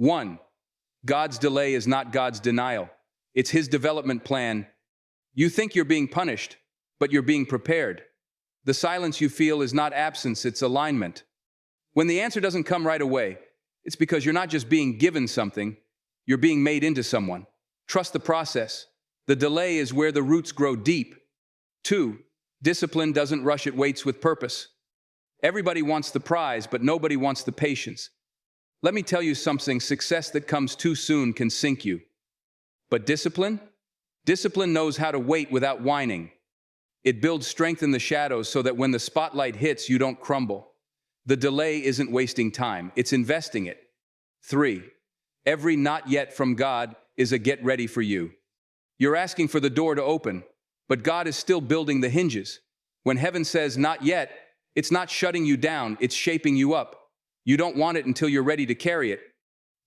1. God's delay is not God's denial. It's His development plan. You think you're being punished, but you're being prepared. The silence you feel is not absence, it's alignment. When the answer doesn't come right away, it's because you're not just being given something, you're being made into someone. Trust the process. The delay is where the roots grow deep. 2. Discipline doesn't rush, it waits with purpose. Everybody wants the prize, but nobody wants the patience. Let me tell you something, success that comes too soon can sink you. But discipline? Discipline knows how to wait without whining. It builds strength in the shadows so that when the spotlight hits, you don't crumble. The delay isn't wasting time, it's investing it. 3. Every not yet from God is a get ready for you. You're asking for the door to open, but God is still building the hinges. When heaven says not yet, it's not shutting you down, it's shaping you up. You don't want it until you're ready to carry it.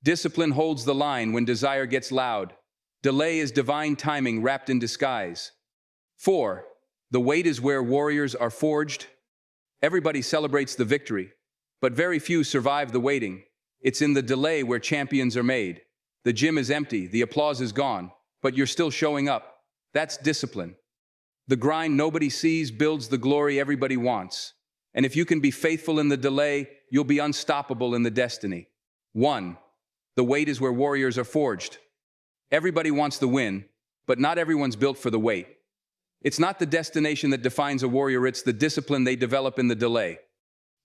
Discipline holds the line when desire gets loud. Delay is divine timing wrapped in disguise. 4. The wait is where warriors are forged. Everybody celebrates the victory, but very few survive the waiting. It's in the delay where champions are made. The gym is empty, the applause is gone, but you're still showing up. That's discipline. The grind nobody sees builds the glory everybody wants. And if you can be faithful in the delay, you'll be unstoppable in the destiny. 1. The wait is where warriors are forged. Everybody wants the win, but not everyone's built for the wait. It's not the destination that defines a warrior, it's the discipline they develop in the delay.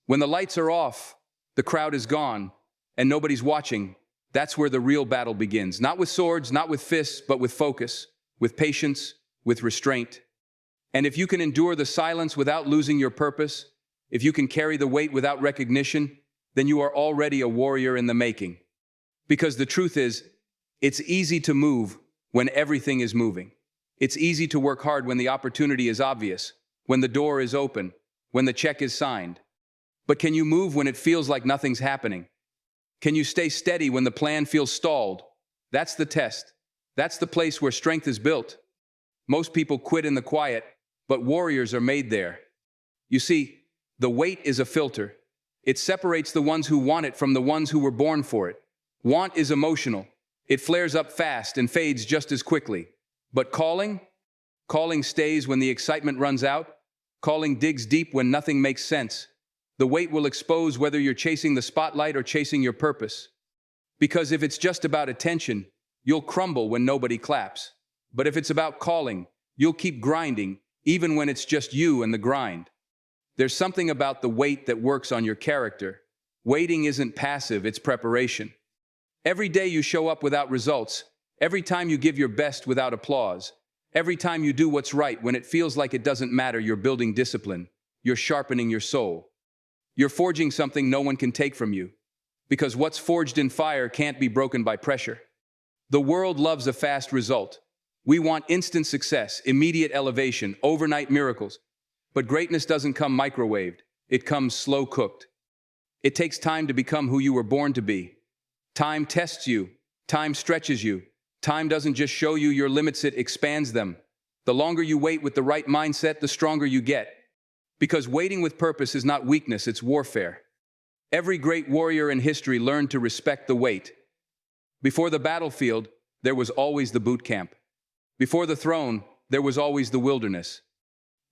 When the lights are off, the crowd is gone, and nobody's watching, that's where the real battle begins. Not with swords, not with fists, but with focus, with patience, with restraint. And if you can endure the silence without losing your purpose, if you can carry the weight without recognition, then you are already a warrior in the making. Because the truth is, it's easy to move when everything is moving. It's easy to work hard when the opportunity is obvious, when the door is open, when the check is signed. But can you move when it feels like nothing's happening? Can you stay steady when the plan feels stalled? That's the test. That's the place where strength is built. Most people quit in the quiet, but warriors are made there. You see, the wait is a filter. It separates the ones who want it from the ones who were born for it. Want is emotional. It flares up fast and fades just as quickly. But calling stays when the excitement runs out. Calling digs deep when nothing makes sense. The wait will expose whether you're chasing the spotlight or chasing your purpose. Because if it's just about attention, you'll crumble when nobody claps. But if it's about calling, you'll keep grinding, even when it's just you and the grind. There's something about the wait that works on your character. Waiting isn't passive, it's preparation. Every day you show up without results, every time you give your best without applause, every time you do what's right when it feels like it doesn't matter, you're building discipline. You're sharpening your soul. You're forging something no one can take from you. Because what's forged in fire can't be broken by pressure. The world loves a fast result. We want instant success, immediate elevation, overnight miracles. But greatness doesn't come microwaved. It comes slow cooked. It takes time to become who you were born to be. Time tests you. Time stretches you. Time doesn't just show you your limits, it expands them. The longer you wait with the right mindset, the stronger you get. Because waiting with purpose is not weakness, it's warfare. Every great warrior in history learned to respect the wait. Before the battlefield, there was always the boot camp. Before the throne, there was always the wilderness.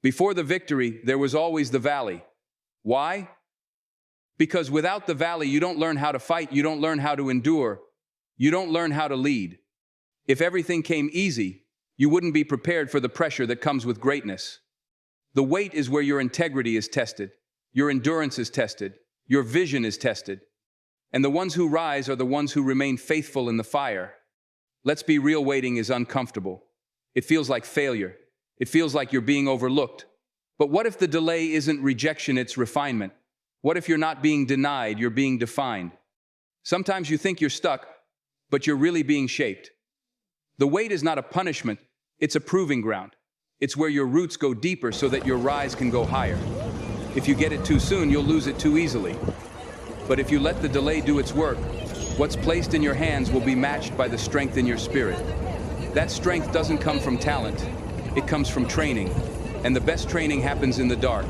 Before the victory, there was always the valley. Why? Because without the valley, you don't learn how to fight, you don't learn how to endure, you don't learn how to lead. If everything came easy, you wouldn't be prepared for the pressure that comes with greatness. The wait is where your integrity is tested, your endurance is tested, your vision is tested. And the ones who rise are the ones who remain faithful in the fire. Let's be real, waiting is uncomfortable. It feels like failure. It feels like you're being overlooked. But what if the delay isn't rejection, it's refinement? What if you're not being denied, you're being defined? Sometimes you think you're stuck, but you're really being shaped. The wait is not a punishment, it's a proving ground. It's where your roots go deeper so that your rise can go higher. If you get it too soon, you'll lose it too easily. But if you let the delay do its work, what's placed in your hands will be matched by the strength in your spirit. That strength doesn't come from talent, it comes from training. And the best training happens in the dark,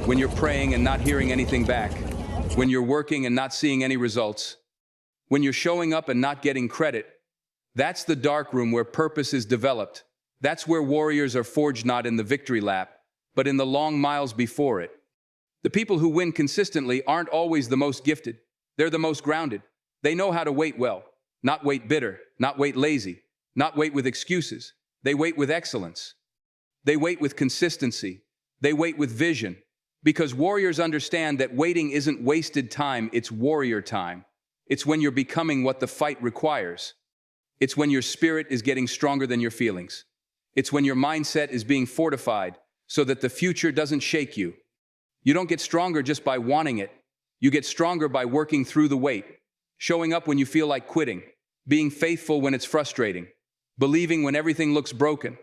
when you're praying and not hearing anything back, when you're working and not seeing any results. when you're showing up and not getting credit. That's the dark room where purpose is developed. That's where warriors are forged, not in the victory lap, but in the long miles before it. The people who win consistently aren't always the most gifted. They're the most grounded. They know how to wait well, not wait bitter, not wait lazy, not wait with excuses. They wait with excellence. They wait with consistency. They wait with vision. Because warriors understand that waiting isn't wasted time, it's warrior time. It's when you're becoming what the fight requires. It's when your spirit is getting stronger than your feelings. It's when your mindset is being fortified so that the future doesn't shake you. You don't get stronger just by wanting it. You get stronger by working through the wait, showing up when you feel like quitting, being faithful when it's frustrating, believing when everything looks broken.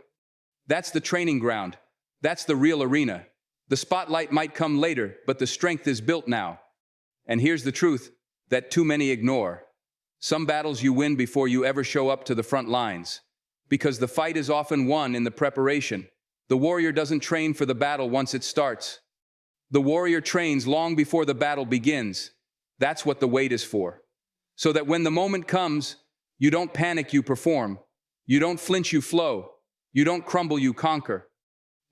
That's the training ground. That's the real arena. The spotlight might come later, but the strength is built now. And here's the truth that too many ignore. Some battles you win before you ever show up to the front lines, because the fight is often won in the preparation. The warrior doesn't train for the battle once it starts. The warrior trains long before the battle begins. That's what the wait is for. So that when the moment comes, you don't panic, you perform. You don't flinch, you flow. You don't crumble, you conquer.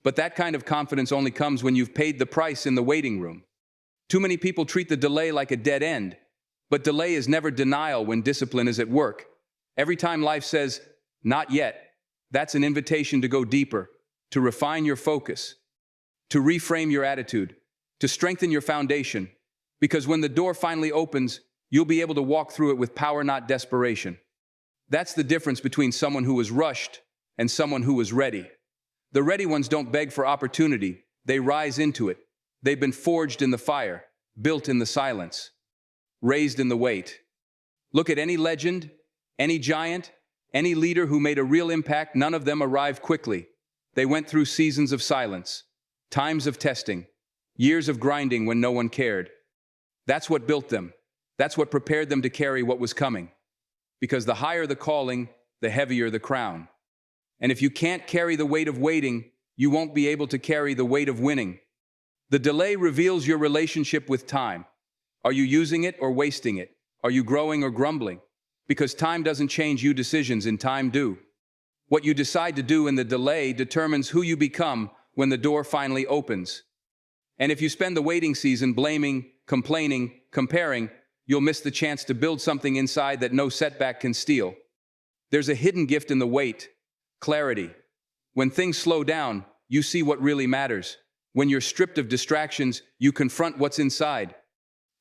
But that kind of confidence only comes when you've paid the price in the waiting room. Too many people treat the delay like a dead end. But delay is never denial when discipline is at work. Every time life says, not yet, that's an invitation to go deeper, to refine your focus, to reframe your attitude, to strengthen your foundation. Because when the door finally opens, you'll be able to walk through it with power, not desperation. That's the difference between someone who was rushed and someone who was ready. The ready ones don't beg for opportunity, they rise into it. They've been forged in the fire, built in the silence, raised in the wait. Look at any legend, any giant, any leader who made a real impact. None of them arrived quickly. They went through seasons of silence, times of testing, years of grinding when no one cared. That's what built them. That's what prepared them to carry what was coming. Because the higher the calling, the heavier the crown. And if you can't carry the weight of waiting, you won't be able to carry the weight of winning. The delay reveals your relationship with time. Are you using it or wasting it? Are you growing or grumbling? Because time doesn't change you, decisions in time do. What you decide to do in the delay determines who you become when the door finally opens. And if you spend the waiting season blaming, complaining, comparing, you'll miss the chance to build something inside that no setback can steal. There's a hidden gift in the wait: clarity. When things slow down, you see what really matters. When you're stripped of distractions, you confront what's inside.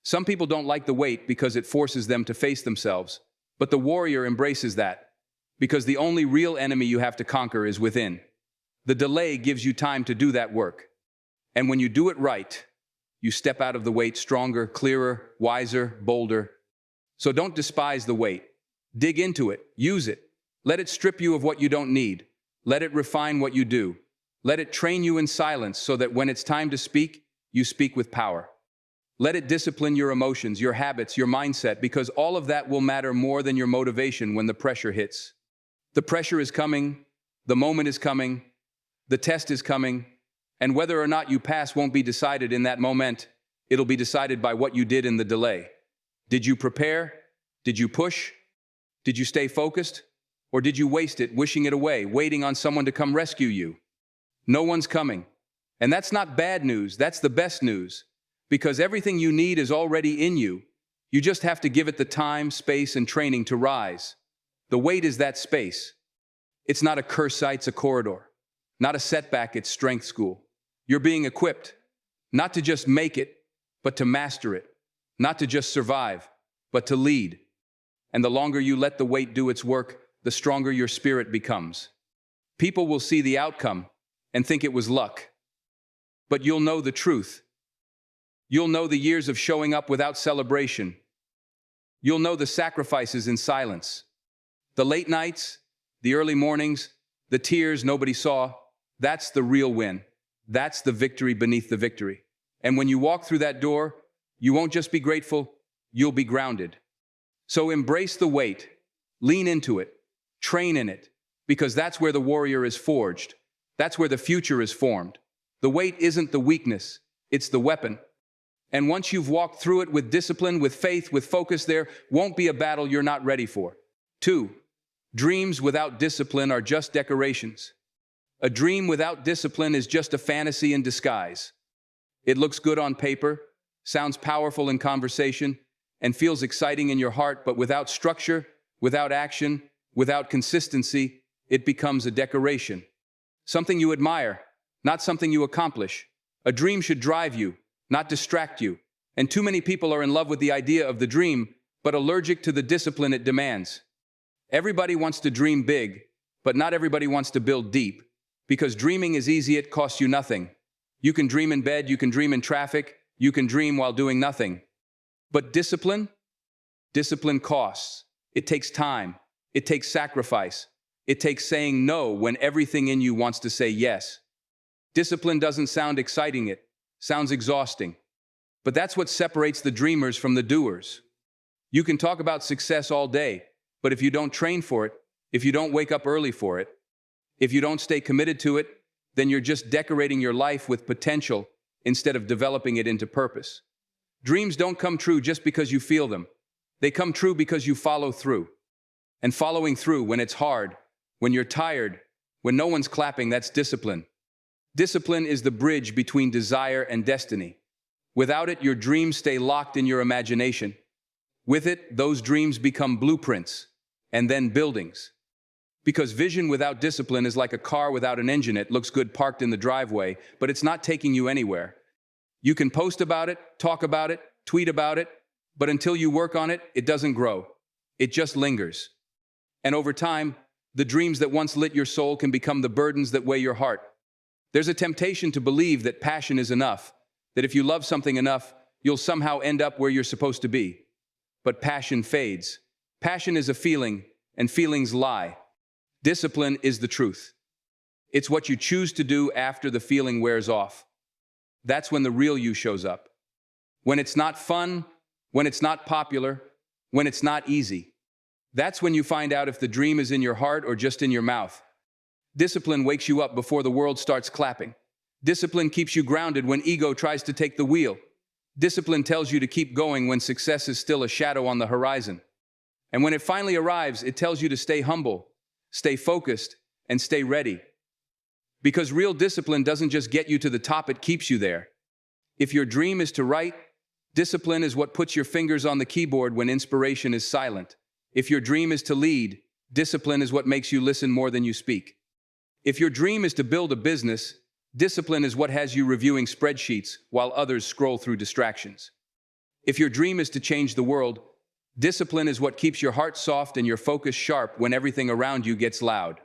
Some people don't like the wait because it forces them to face themselves. But the warrior embraces that, because the only real enemy you have to conquer is within. The delay gives you time to do that work. And when you do it right, you step out of the wait stronger, clearer, wiser, bolder. So don't despise the wait. Dig into it. Use it. Let it strip you of what you don't need. Let it refine what you do. Let it train you in silence so that when it's time to speak, you speak with power. Let it discipline your emotions, your habits, your mindset, because all of that will matter more than your motivation when the pressure hits. The pressure is coming. The moment is coming. The test is coming. And whether or not you pass won't be decided in that moment. It'll be decided by what you did in the delay. Did you prepare? Did you push? Did you stay focused? Or did you waste it, wishing it away, waiting on someone to come rescue you? No one's coming. And that's not bad news, that's the best news. Because everything you need is already in you. You just have to give it the time, space, and training to rise. The wait is that space. It's not a curse site, it's a corridor. Not a setback, it's strength school. You're being equipped, not to just make it, but to master it. Not to just survive, but to lead. And the longer you let the wait do its work, the stronger your spirit becomes. People will see the outcome and think it was luck. But you'll know the truth. You'll know the years of showing up without celebration. You'll know the sacrifices in silence. The late nights, the early mornings, the tears nobody saw. That's the real win. That's the victory beneath the victory. And when you walk through that door, you won't just be grateful, you'll be grounded. So embrace the wait, lean into it, train in it, because that's where the warrior is forged. That's where the future is formed. The wait isn't the weakness, it's the weapon. And once you've walked through it with discipline, with faith, with focus, there won't be a battle you're not ready for. 2. Dreams without discipline are just decorations. A dream without discipline is just a fantasy in disguise. It looks good on paper, sounds powerful in conversation, and feels exciting in your heart, but without structure, without action, without consistency, it becomes a decoration. Something you admire, not something you accomplish. A dream should drive you, not distract you. And too many people are in love with the idea of the dream, but allergic to the discipline it demands. Everybody wants to dream big, but not everybody wants to build deep. Because dreaming is easy, it costs you nothing. You can dream in bed, you can dream in traffic, you can dream while doing nothing. But discipline? Discipline costs. It takes time. It takes sacrifice. It takes saying no when everything in you wants to say yes. Discipline doesn't sound exciting, it sounds exhausting. But that's what separates the dreamers from the doers. You can talk about success all day, but if you don't train for it, if you don't wake up early for it, if you don't stay committed to it, then you're just decorating your life with potential instead of developing it into purpose. Dreams don't come true just because you feel them. They come true because you follow through. And following through when it's hard, when you're tired, when no one's clapping, that's discipline. Discipline is the bridge between desire and destiny. Without it, your dreams stay locked in your imagination. With it, those dreams become blueprints and then buildings. Because vision without discipline is like a car without an engine. It looks good parked in the driveway, but it's not taking you anywhere. You can post about it, talk about it, tweet about it, but until you work on it, it doesn't grow. It just lingers. And over time, the dreams that once lit your soul can become the burdens that weigh your heart. There's a temptation to believe that passion is enough, that if you love something enough, you'll somehow end up where you're supposed to be. But passion fades. Passion is a feeling, and feelings lie. Discipline is the truth. It's what you choose to do after the feeling wears off. That's when the real you shows up. When it's not fun, when it's not popular, when it's not easy. That's when you find out if the dream is in your heart or just in your mouth. Discipline wakes you up before the world starts clapping. Discipline keeps you grounded when ego tries to take the wheel. Discipline tells you to keep going when success is still a shadow on the horizon. And when it finally arrives, it tells you to stay humble, stay focused, and stay ready. Because real discipline doesn't just get you to the top, it keeps you there. If your dream is to write, discipline is what puts your fingers on the keyboard when inspiration is silent. If your dream is to lead, discipline is what makes you listen more than you speak. If your dream is to build a business, discipline is what has you reviewing spreadsheets while others scroll through distractions. If your dream is to change the world, discipline is what keeps your heart soft and your focus sharp when everything around you gets loud.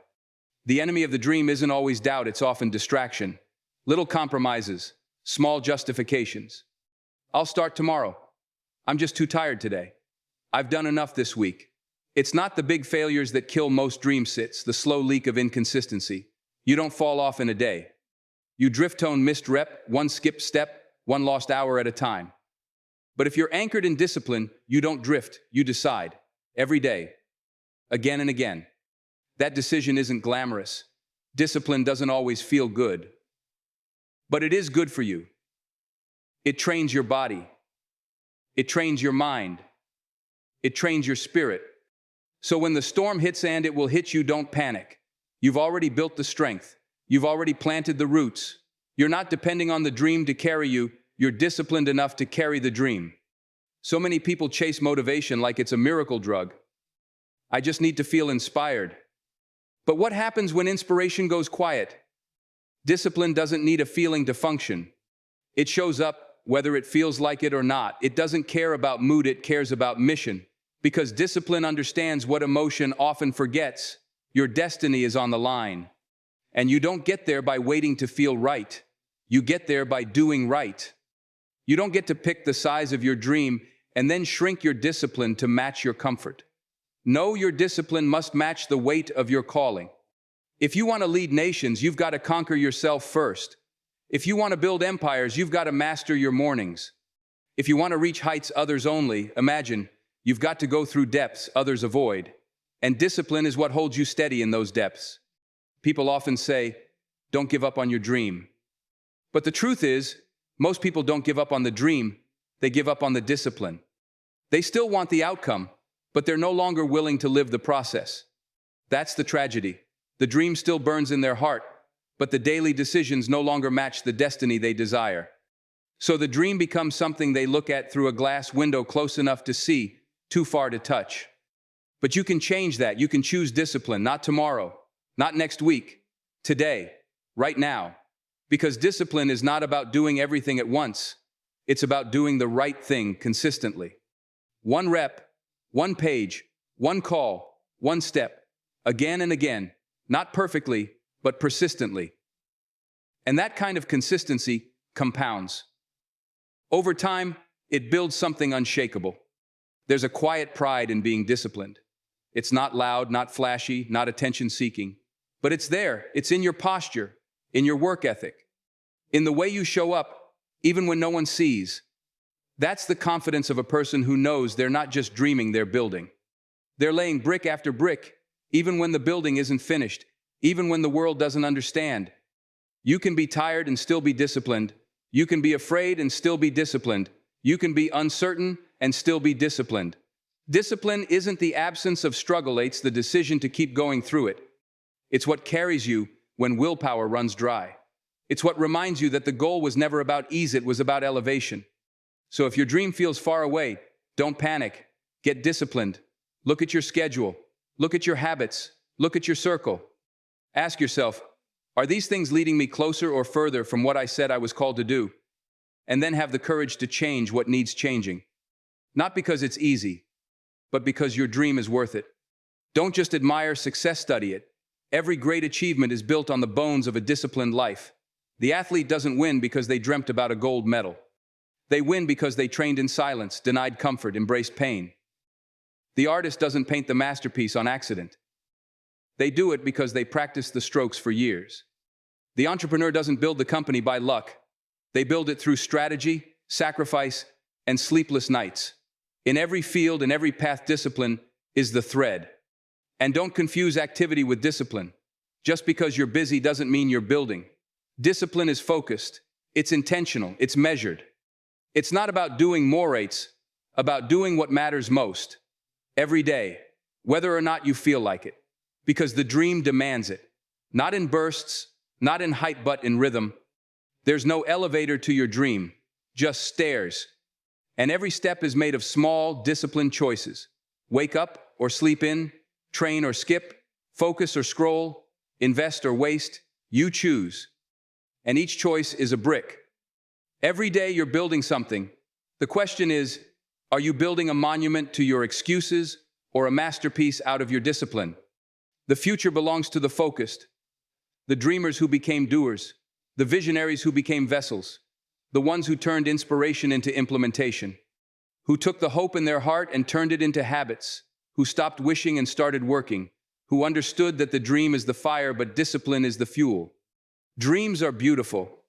The enemy of the dream isn't always doubt, it's often distraction. Little compromises, small justifications. I'll start tomorrow. I'm just too tired today. I've done enough this week. It's not the big failures that kill most dream sits, the slow leak of inconsistency. You don't fall off in a day. You drift tone missed rep, one skipped step, one lost hour at a time. But if you're anchored in discipline, you don't drift, you decide. Every day. Again and again. That decision isn't glamorous. Discipline doesn't always feel good. But it is good for you. It trains your body. It trains your mind. It trains your spirit. So when the storm hits, and it will hit you, don't panic. You've already built the strength. You've already planted the roots. You're not depending on the dream to carry you. You're disciplined enough to carry the dream. So many people chase motivation like it's a miracle drug. I just need to feel inspired. But what happens when inspiration goes quiet? Discipline doesn't need a feeling to function. It shows up whether it feels like it or not. It doesn't care about mood, it cares about mission. Because discipline understands what emotion often forgets. Your destiny is on the line. And you don't get there by waiting to feel right. You get there by doing right. You don't get to pick the size of your dream and then shrink your discipline to match your comfort. No, your discipline must match the weight of your calling. If you want to lead nations, you've got to conquer yourself first. If you want to build empires, you've got to master your mornings. If you want to reach heights others only imagine, you've got to go through depths others avoid. And discipline is what holds you steady in those depths. People often say, don't give up on your dream. But the truth is, most people don't give up on the dream, They give up on the discipline. They still want the outcome, but they're no longer willing to live the process. That's the tragedy. The dream still burns in their heart, but the daily decisions no longer match the destiny they desire. So the dream becomes something they look at through a glass window close enough to see, too far to touch. But you can change that. You can choose discipline, not tomorrow, not next week, today, right now. Because discipline is not about doing everything at once. It's about doing the right thing consistently. One rep, one page, one call, one step, again and again, not perfectly, but persistently. And that kind of consistency compounds. Over time, it builds something unshakable. There's a quiet pride in being disciplined. It's not loud, not flashy, not attention-seeking, but it's there. It's in your posture, in your work ethic, in the way you show up, even when no one sees. That's the confidence of a person who knows they're not just dreaming, they're building. They're laying brick after brick, even when the building isn't finished, even when the world doesn't understand. You can be tired and still be disciplined. You can be afraid and still be disciplined. You can be uncertain and still be disciplined. Discipline isn't the absence of struggle, it's the decision to keep going through it. It's what carries you when willpower runs dry. It's what reminds you that the goal was never about ease, it was about elevation. So if your dream feels far away, don't panic. Get disciplined. Look at your schedule. Look at your habits. Look at your circle. Ask yourself, are these things leading me closer or further from what I said I was called to do? And then have the courage to change what needs changing. Not because it's easy, but because your dream is worth it. Don't just admire success, study it. Every great achievement is built on the bones of a disciplined life. The athlete doesn't win because they dreamt about a gold medal. They win because they trained in silence, denied comfort, embraced pain. The artist doesn't paint the masterpiece on accident. They do it because they practiced the strokes for years. The entrepreneur doesn't build the company by luck. They build it through strategy, sacrifice, and sleepless nights. In every field, in every path, discipline is the thread. And don't confuse activity with discipline. Just because you're busy doesn't mean you're building. Discipline is focused. It's intentional. It's measured. It's not about doing more, it's about doing what matters most. Every day, whether or not you feel like it. Because the dream demands it. Not in bursts, not in hype, but in rhythm. There's no elevator to your dream, just stairs. And every step is made of small, disciplined choices. Wake up or sleep in, train or skip, focus or scroll, invest or waste, you choose. And each choice is a brick. Every day you're building something. The question is, are you building a monument to your excuses or a masterpiece out of your discipline? The future belongs to the focused, the dreamers who became doers, the visionaries who became vessels, the ones who turned inspiration into implementation, who took the hope in their heart and turned it into habits, who stopped wishing and started working, who understood that the dream is the fire but discipline is the fuel. Dreams are beautiful,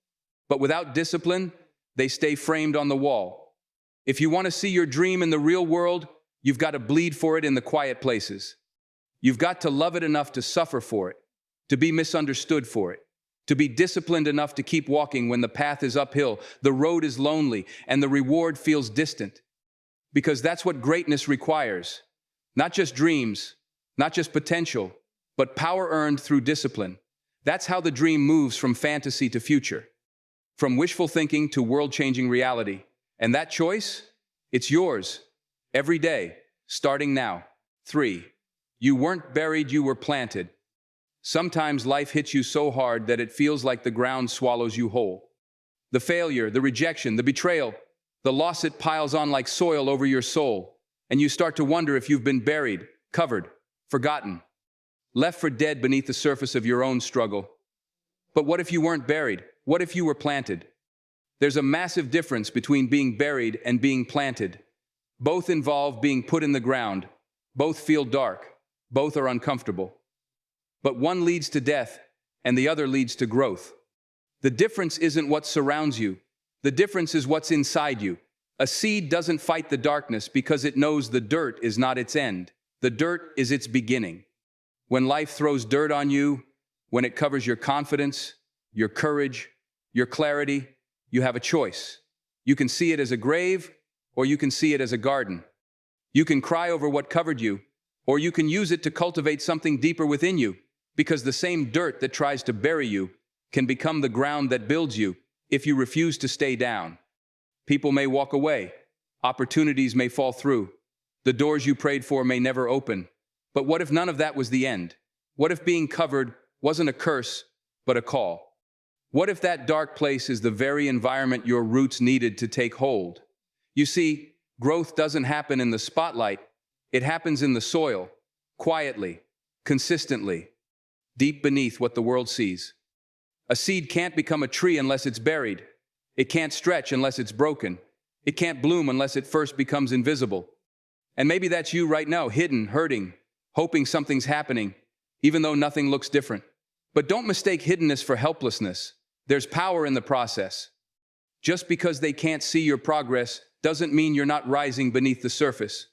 but without discipline, they stay framed on the wall. If you want to see your dream in the real world, you've got to bleed for it in the quiet places. You've got to love it enough to suffer for it, to be misunderstood for it, to be disciplined enough to keep walking when the path is uphill, the road is lonely, and the reward feels distant. Because that's what greatness requires. Not just dreams, not just potential, but power earned through discipline. That's how the dream moves from fantasy to future, from wishful thinking to world-changing reality. And that choice? It's yours. Every day, starting now. 3. You weren't buried, you were planted. Sometimes life hits you so hard that it feels like the ground swallows you whole. The failure, the rejection, the betrayal, the loss, it piles on like soil over your soul, and you start to wonder if you've been buried, covered, forgotten, left for dead beneath the surface of your own struggle. But what if you weren't buried? What if you were planted? There's a massive difference between being buried and being planted. Both involve being put in the ground. Both feel dark. Both are uncomfortable. But one leads to death, and the other leads to growth. The difference isn't what surrounds you. The difference is what's inside you. A seed doesn't fight the darkness because it knows the dirt is not its end. The dirt is its beginning. When life throws dirt on you, when it covers your confidence, your courage, your clarity, you have a choice. You can see it as a grave, or you can see it as a garden. You can cry over what covered you, or you can use it to cultivate something deeper within you, because the same dirt that tries to bury you can become the ground that builds you if you refuse to stay down. People may walk away. Opportunities may fall through. The doors you prayed for may never open. But what if none of that was the end? What if being covered wasn't a curse, but a call? What if that dark place is the very environment your roots needed to take hold? You see, growth doesn't happen in the spotlight. It happens in the soil, quietly, consistently, deep beneath what the world sees. A seed can't become a tree unless it's buried. It can't stretch unless it's broken. It can't bloom unless it first becomes invisible. And maybe that's you right now, hidden, hurting, hoping something's happening, even though nothing looks different. But don't mistake hiddenness for helplessness. There's power in the process. Just because they can't see your progress doesn't mean you're not rising beneath the surface.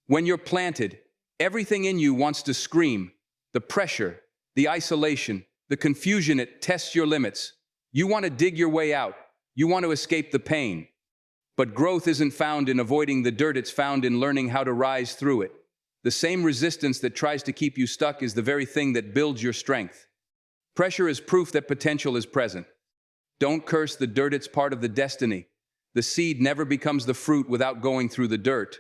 When you're planted, everything in you wants to scream. The pressure, the isolation, the confusion, it tests your limits. You want to dig your way out. You want to escape the pain. But growth isn't found in avoiding the dirt, it's found in learning how to rise through it. The same resistance that tries to keep you stuck is the very thing that builds your strength. Pressure is proof that potential is present. Don't curse the dirt, it's part of the destiny. The seed never becomes the fruit without going through the dirt.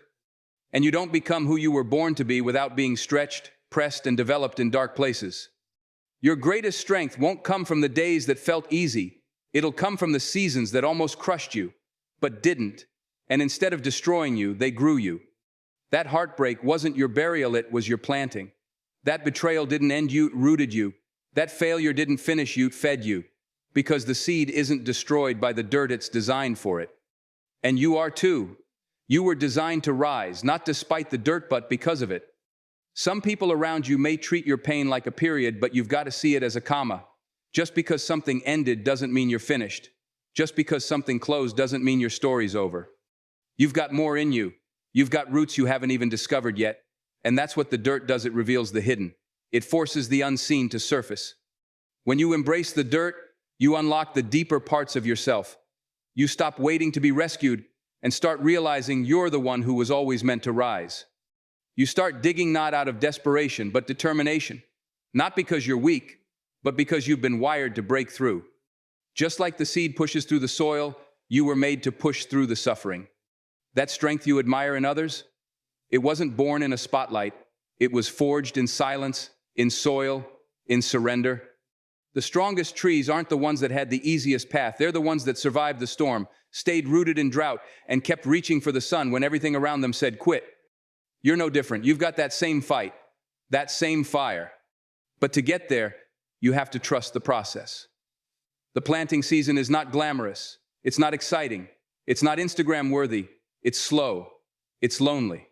And you don't become who you were born to be without being stretched, pressed, and developed in dark places. Your greatest strength won't come from the days that felt easy. It'll come from the seasons that almost crushed you, but didn't. And instead of destroying you, they grew you. That heartbreak wasn't your burial, it was your planting. That betrayal didn't end you, it rooted you. That failure didn't finish you, it fed you. Because the seed isn't destroyed by the dirt, it's designed for it. And you are too. You were designed to rise, not despite the dirt, but because of it. Some people around you may treat your pain like a period, but you've got to see it as a comma. Just because something ended doesn't mean you're finished. Just because something closed doesn't mean your story's over. You've got more in you. You've got roots you haven't even discovered yet. And that's what the dirt does, it reveals the hidden. It forces the unseen to surface. When you embrace the dirt, you unlock the deeper parts of yourself. You stop waiting to be rescued and start realizing you're the one who was always meant to rise. You start digging not out of desperation, but determination. Not because you're weak, but because you've been wired to break through. Just like the seed pushes through the soil, you were made to push through the suffering. That strength you admire in others, it wasn't born in a spotlight. It was forged in silence, in soil, in surrender. The strongest trees aren't the ones that had the easiest path. They're the ones that survived the storm, stayed rooted in drought, and kept reaching for the sun when everything around them said quit. You're no different. You've got that same fight, that same fire. But to get there, you have to trust the process. The planting season is not glamorous. It's not exciting. It's not Instagram-worthy. It's slow. It's lonely.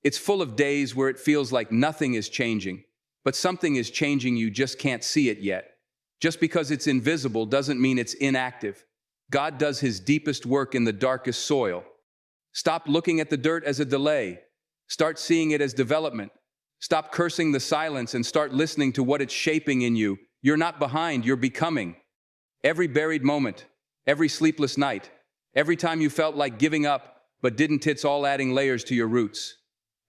It's full of days where it feels like nothing is changing, but something is changing, you just can't see it yet. Just because it's invisible doesn't mean it's inactive. God does his deepest work in the darkest soil. Stop looking at the dirt as a delay. Start seeing it as development. Stop cursing the silence and start listening to what it's shaping in you. You're not behind, you're becoming. Every buried moment, every sleepless night, every time you felt like giving up, but didn't, it's all adding layers to your roots.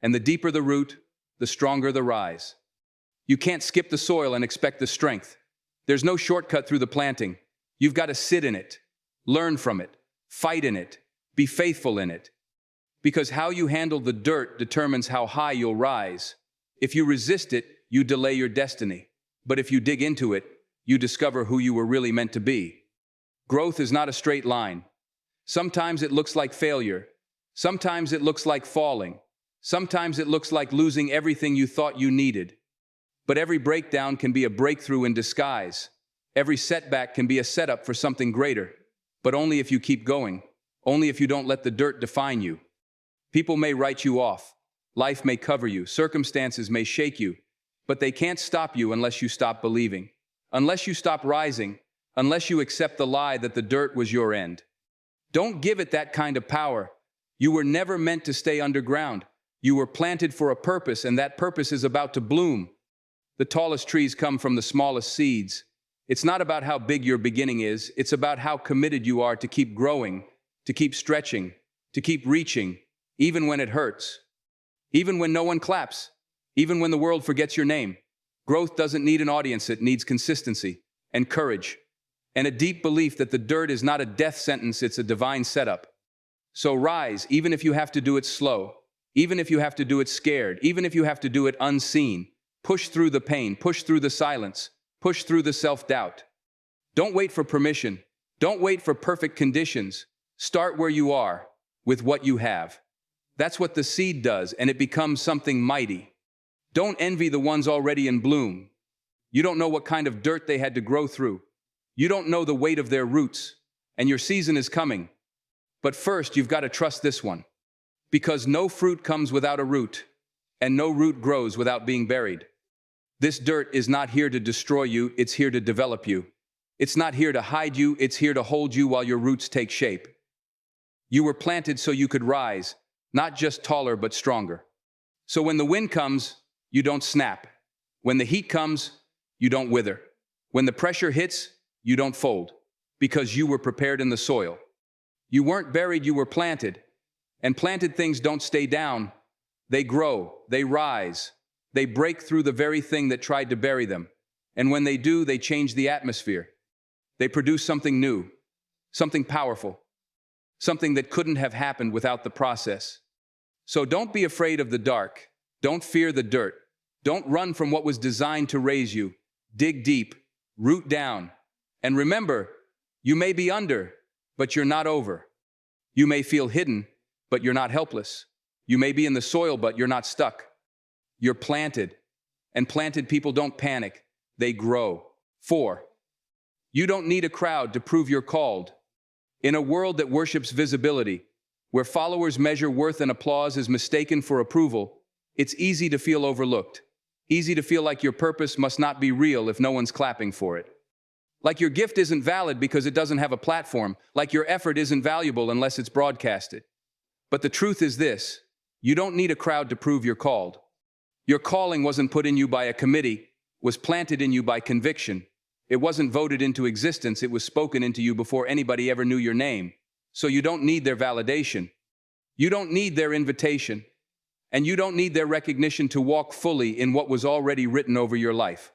And the deeper the root, the stronger the rise. You can't skip the soil and expect the strength. There's no shortcut through the planting. You've got to sit in it, learn from it, fight in it, be faithful in it. Because how you handle the dirt determines how high you'll rise. If you resist it, you delay your destiny. But if you dig into it, you discover who you were really meant to be. Growth is not a straight line. Sometimes it looks like failure. Sometimes it looks like falling. Sometimes it looks like losing everything you thought you needed. But every breakdown can be a breakthrough in disguise. Every setback can be a setup for something greater. But only if you keep going. Only if you don't let the dirt define you. People may write you off. Life may cover you. Circumstances may shake you. But they can't stop you unless you stop believing. Unless you stop rising. Unless you accept the lie that the dirt was your end. Don't give it that kind of power. You were never meant to stay underground. You were planted for a purpose, and that purpose is about to bloom. The tallest trees come from the smallest seeds. It's not about how big your beginning is. It's about how committed you are to keep growing, to keep stretching, to keep reaching, even when it hurts, even when no one claps, even when the world forgets your name. Growth doesn't need an audience, it needs consistency and courage, and a deep belief that the dirt is not a death sentence, it's a divine setup. So rise, even if you have to do it slow, even if you have to do it scared, even if you have to do it unseen. Push through the pain, push through the silence, push through the self-doubt. Don't wait for permission. Don't wait for perfect conditions. Start where you are, with what you have. That's what the seed does, and it becomes something mighty. Don't envy the ones already in bloom. You don't know what kind of dirt they had to grow through. You don't know the weight of their roots, and your season is coming. But first, you've got to trust this one. Because no fruit comes without a root, and no root grows without being buried. This dirt is not here to destroy you, it's here to develop you. It's not here to hide you, it's here to hold you while your roots take shape. You were planted so you could rise, not just taller but stronger. So when the wind comes, you don't snap. When the heat comes, you don't wither. When the pressure hits, you don't fold. Because you were prepared in the soil. You weren't buried, you were planted. And planted things don't stay down. They grow, they rise. They break through the very thing that tried to bury them. And when they do, they change the atmosphere. They produce something new, something powerful, something that couldn't have happened without the process. So don't be afraid of the dark. Don't fear the dirt. Don't run from what was designed to raise you. Dig deep, root down. And remember, you may be under, but you're not over. You may feel hidden, but you're not helpless. You may be in the soil, but you're not stuck. You're planted. And planted people don't panic. They grow. 4. You don't need a crowd to prove you're called. In a world that worships visibility, where followers measure worth and applause is mistaken for approval, it's easy to feel overlooked. Easy to feel like your purpose must not be real if no one's clapping for it. Like your gift isn't valid because it doesn't have a platform. Like your effort isn't valuable unless it's broadcasted. But the truth is this: you don't need a crowd to prove you're called. Your calling wasn't put in you by a committee, was planted in you by conviction. It wasn't voted into existence, it was spoken into you before anybody ever knew your name. So you don't need their validation. You don't need their invitation. And you don't need their recognition to walk fully in what was already written over your life.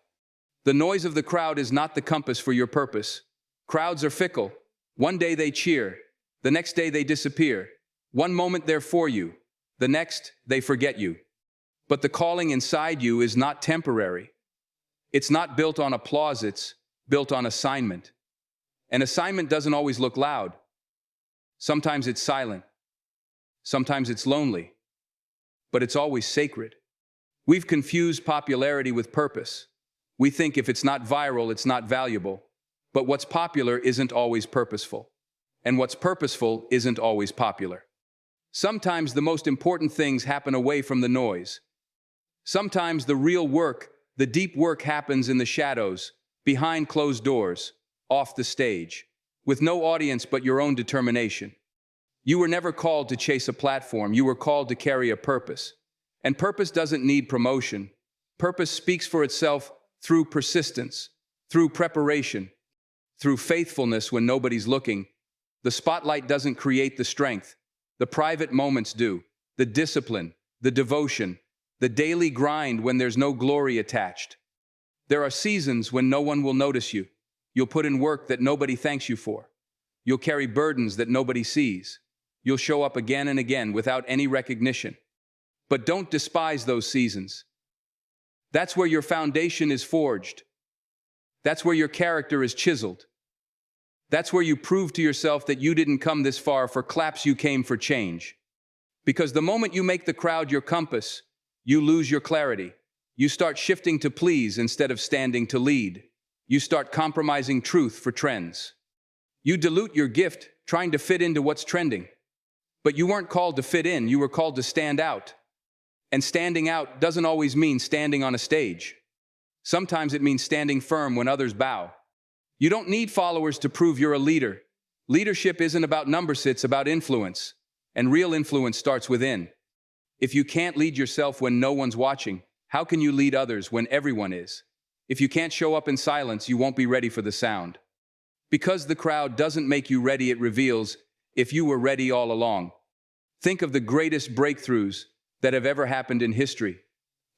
The noise of the crowd is not the compass for your purpose. Crowds are fickle. One day they cheer. The next day they disappear. One moment they're for you. The next, they forget you. But the calling inside you is not temporary. It's not built on applause, it's built on assignment. An assignment doesn't always look loud. Sometimes it's silent. Sometimes it's lonely. But it's always sacred. We've confused popularity with purpose. We think if it's not viral, it's not valuable. But what's popular isn't always purposeful. And what's purposeful isn't always popular. Sometimes the most important things happen away from the noise. Sometimes the real work, the deep work happens in the shadows, behind closed doors, off the stage, with no audience but your own determination. You were never called to chase a platform, you were called to carry a purpose. And purpose doesn't need promotion. Purpose speaks for itself through persistence, through preparation, through faithfulness when nobody's looking. The spotlight doesn't create the strength. The private moments do. The discipline, the devotion, the daily grind when there's no glory attached. There are seasons when no one will notice you. You'll put in work that nobody thanks you for. You'll carry burdens that nobody sees. You'll show up again and again without any recognition. But don't despise those seasons. That's where your foundation is forged. That's where your character is chiseled. That's where you prove to yourself that you didn't come this far for claps, you came for change. Because the moment you make the crowd your compass, you lose your clarity. You start shifting to please instead of standing to lead. You start compromising truth for trends. You dilute your gift, trying to fit into what's trending. But you weren't called to fit in, you were called to stand out. And standing out doesn't always mean standing on a stage. Sometimes it means standing firm when others bow. You don't need followers to prove you're a leader. Leadership isn't about numbers, it's about influence. And real influence starts within. If you can't lead yourself when no one's watching, how can you lead others when everyone is? If you can't show up in silence, you won't be ready for the sound. Because the crowd doesn't make you ready, it reveals if you were ready all along. Think of the greatest breakthroughs that have ever happened in history.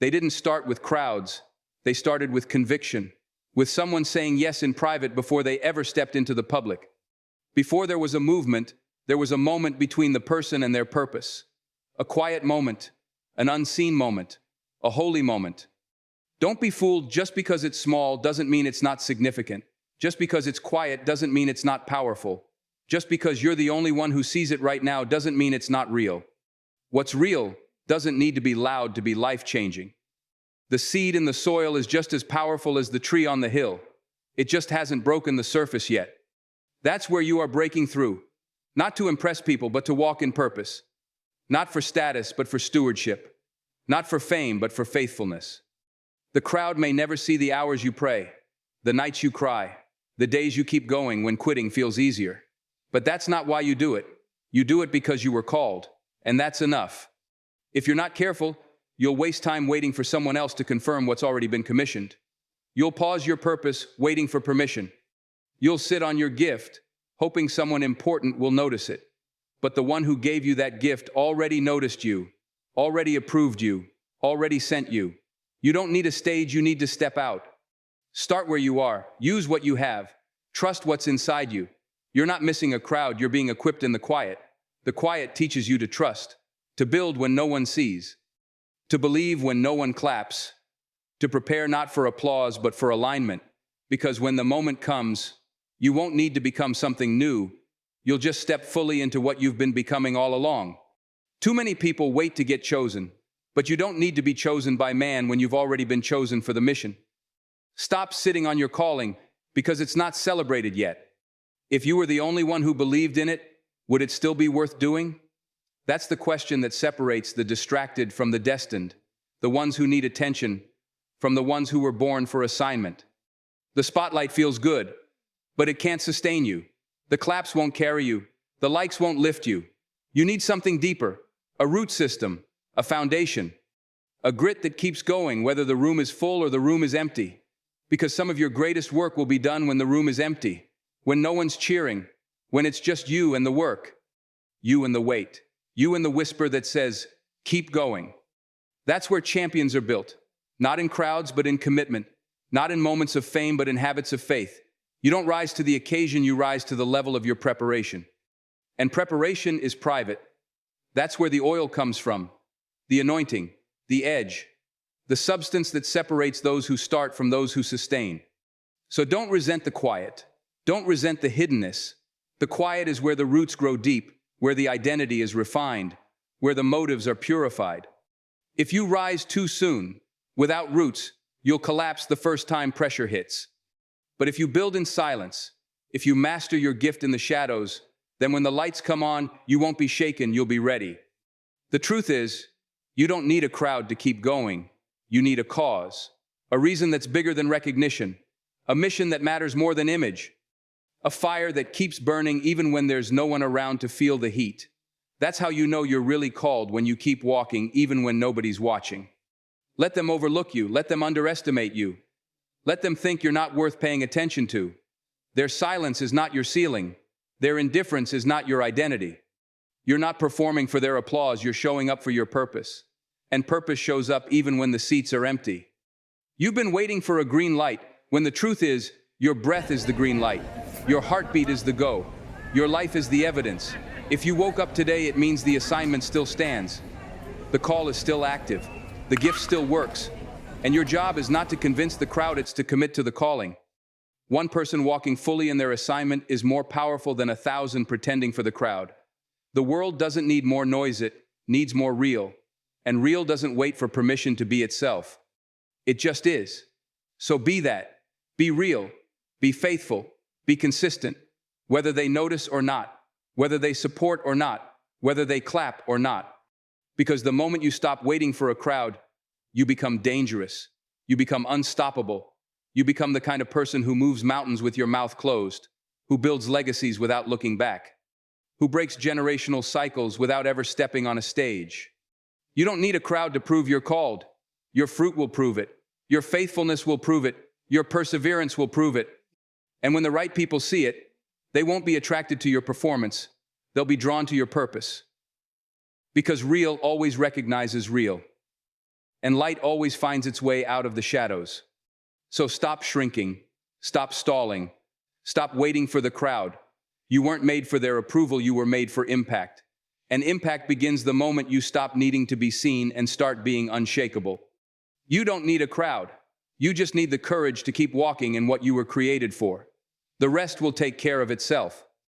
They didn't start with crowds. They started with conviction, with someone saying yes in private before they ever stepped into the public. Before there was a movement, there was a moment between the person and their purpose. A quiet moment, an unseen moment, a holy moment. Don't be fooled. Just because it's small doesn't mean it's not significant. Just because it's quiet doesn't mean it's not powerful. Just because you're the only one who sees it right now doesn't mean it's not real. What's real doesn't need to be loud to be life-changing. The seed in the soil is just as powerful as the tree on the hill. It just hasn't broken the surface yet. That's where you are breaking through. Not to impress people, but to walk in purpose. Not for status, but for stewardship. Not for fame, but for faithfulness. The crowd may never see the hours you pray, the nights you cry, the days you keep going when quitting feels easier. But that's not why you do it. You do it because you were called, and that's enough. If you're not careful, you'll waste time waiting for someone else to confirm what's already been commissioned. You'll pause your purpose, waiting for permission. You'll sit on your gift, hoping someone important will notice it. But the one who gave you that gift already noticed you, already approved you, already sent you. You don't need a stage, you need to step out. Start where you are, use what you have, trust what's inside you. You're not missing a crowd, you're being equipped in the quiet. The quiet teaches you to trust, to build when no one sees, to believe when no one claps, to prepare not for applause but for alignment, because when the moment comes, you won't need to become something new. You'll just step fully into what you've been becoming all along. Too many people wait to get chosen, but you don't need to be chosen by man when you've already been chosen for the mission. Stop sitting on your calling because it's not celebrated yet. If you were the only one who believed in it, would it still be worth doing? That's the question that separates the distracted from the destined, the ones who need attention from the ones who were born for assignment. The spotlight feels good, but it can't sustain you. The claps won't carry you. The likes won't lift you. You need something deeper, a root system, a foundation, a grit that keeps going whether the room is full or the room is empty. Because some of your greatest work will be done when the room is empty, when no one's cheering, when it's just you and the work, you and the weight, you and the whisper that says, keep going. That's where champions are built, not in crowds but in commitment, not in moments of fame but in habits of faith. You don't rise to the occasion, you rise to the level of your preparation. And preparation is private. That's where the oil comes from, the anointing, the edge, the substance that separates those who start from those who sustain. So don't resent the quiet. Don't resent the hiddenness. The quiet is where the roots grow deep, where the identity is refined, where the motives are purified. If you rise too soon, without roots, you'll collapse the first time pressure hits. But if you build in silence, if you master your gift in the shadows, then when the lights come on, you won't be shaken, you'll be ready. The truth is, you don't need a crowd to keep going. You need a cause, a reason that's bigger than recognition, a mission that matters more than image, a fire that keeps burning even when there's no one around to feel the heat. That's how you know you're really called, when you keep walking even when nobody's watching. Let them overlook you, let them underestimate you. Let them think you're not worth paying attention to. Their silence is not your ceiling. Their indifference is not your identity. You're not performing for their applause, you're showing up for your purpose. And purpose shows up even when the seats are empty. You've been waiting for a green light, when the truth is, your breath is the green light. Your heartbeat is the go. Your life is the evidence. If you woke up today, it means the assignment still stands. The call is still active. The gift still works. And your job is not to convince the crowd, it's to commit to the calling. One person walking fully in their assignment is more powerful than 1,000 pretending for the crowd. The world doesn't need more noise, it needs more real. And real doesn't wait for permission to be itself. It just is. So be that. Be real. Be faithful. Be consistent. Whether they notice or not. Whether they support or not. Whether they clap or not. Because the moment you stop waiting for a crowd, you become dangerous. You become unstoppable. You become the kind of person who moves mountains with your mouth closed. Who builds legacies without looking back. Who breaks generational cycles without ever stepping on a stage. You don't need a crowd to prove you're called. Your fruit will prove it. Your faithfulness will prove it. Your perseverance will prove it. And when the right people see it, they won't be attracted to your performance. They'll be drawn to your purpose. Because real always recognizes real. And light always finds its way out of the shadows. So stop shrinking, stop stalling, stop waiting for the crowd. You weren't made for their approval, you were made for impact. And impact begins the moment you stop needing to be seen and start being unshakable. You don't need a crowd. You just need the courage to keep walking in what you were created for. The rest will take care of itself.